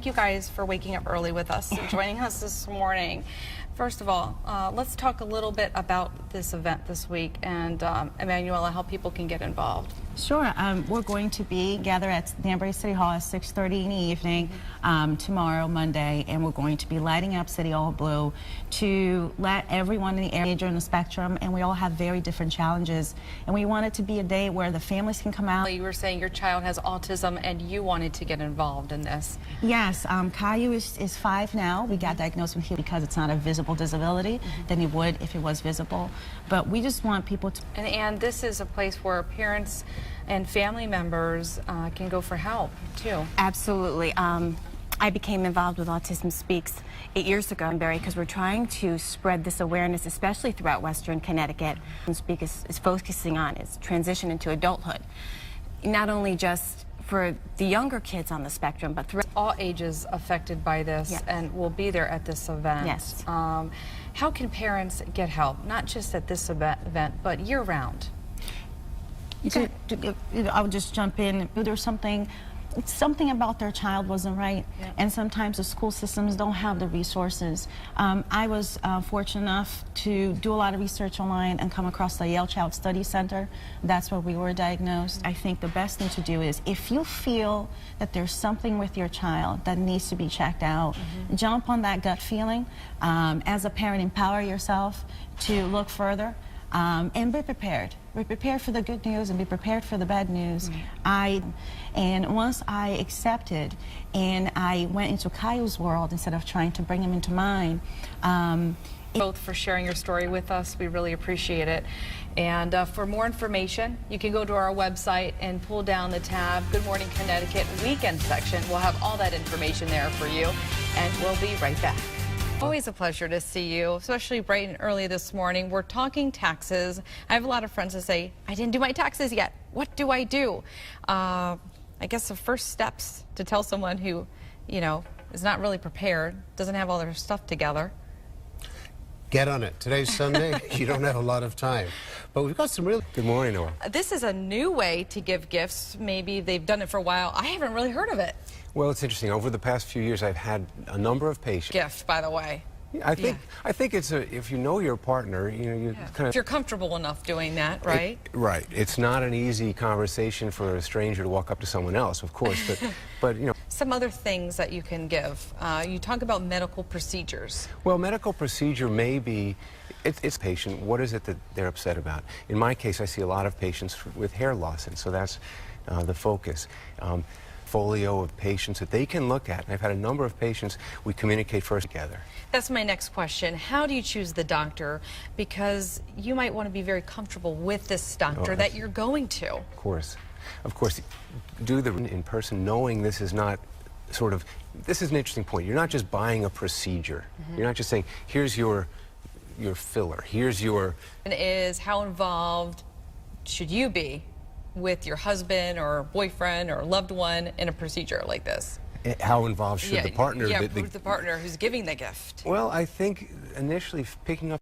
Thank you guys for waking up early with us and joining us this morning. First of all, let's talk a little bit about this event this week and Emanuela, how people can get involved. Sure. We're going to be gathered at Danbury City Hall at 6:30 in the evening tomorrow, Monday, and we're going to be lighting up City Hall blue to let everyone in the area during the spectrum, and we all have very different challenges, and we want it to be a day where the families can come out. You were saying your child has autism and you wanted to get involved in this. Yes, Caillou is 5 now. We got diagnosed with him because it's not a visible disability than he would if it was visible, but we just want people to... And this is a place where parents and family members can go for help, too. Absolutely. I became involved with Autism Speaks 8 years ago in Barry because we're trying to spread this awareness, especially throughout Western Connecticut. Autism Speaks is focusing on is transition into adulthood, not only just for the younger kids on the spectrum, but throughout all ages affected by this. Yes. And will be there at this event. Yes. How can parents get help, not just at this event, but year-round? I'll just jump in. There's something about their child wasn't right, and sometimes the school systems don't have the resources. I was fortunate enough to do a lot of research online and come across the Yale Child Study Center. That's where we were diagnosed. I think the best thing to do is, if you feel that there's something with your child that needs to be checked out, jump on that gut feeling. As a parent, empower yourself to look further. And be prepared. Be prepared for the good news and be prepared for the bad news. And once I accepted and I went into Caillou's world instead of trying to bring him into mine. Both for sharing your story with us. We really appreciate it. And for more information, you can go to our website and pull down the tab Good Morning Connecticut weekend section. We'll have all that information there for you, and we'll be right back. Always a pleasure to see you, especially bright and early this morning. We're talking taxes. I have a lot of friends that say, I didn't do my taxes yet. What do I do? I guess the first steps to tell someone who, you know, is not really prepared, doesn't have all their stuff together. Get on it. Today's Sunday. You don't have a lot of time. But we've got some really... Good morning, Noelle. This is a new way to give gifts. Maybe they've done it for a while. I haven't really heard of it. Well, it's interesting. Over the past few years, I've had a number of patients. Gift, by the way. I think it's if you know your partner, you know, you kind of... If you're comfortable enough doing that, right? Right. It's not an easy conversation for a stranger to walk up to someone else, of course, but you know... Some other things that you can give. You talk about medical procedures. Well, medical procedure may be... It's patient. What is it that they're upset about? In my case, I see a lot of patients with hair loss, and so that's the focus. Folio of patients that they can look at. And I've had a number of patients we communicate first together. That's my next question. How do you choose the doctor? Because you might want to be very comfortable with this doctor that you're going to. Of course. Do the in person, knowing this is not sort of, this is an interesting point. You're not just buying a procedure. You're not just saying, here's your filler, here's your... And is how involved should you be with your husband or boyfriend or loved one in a procedure like this? How involved should the partner... Yeah, the partner who's giving the gift. Well, I think initially picking up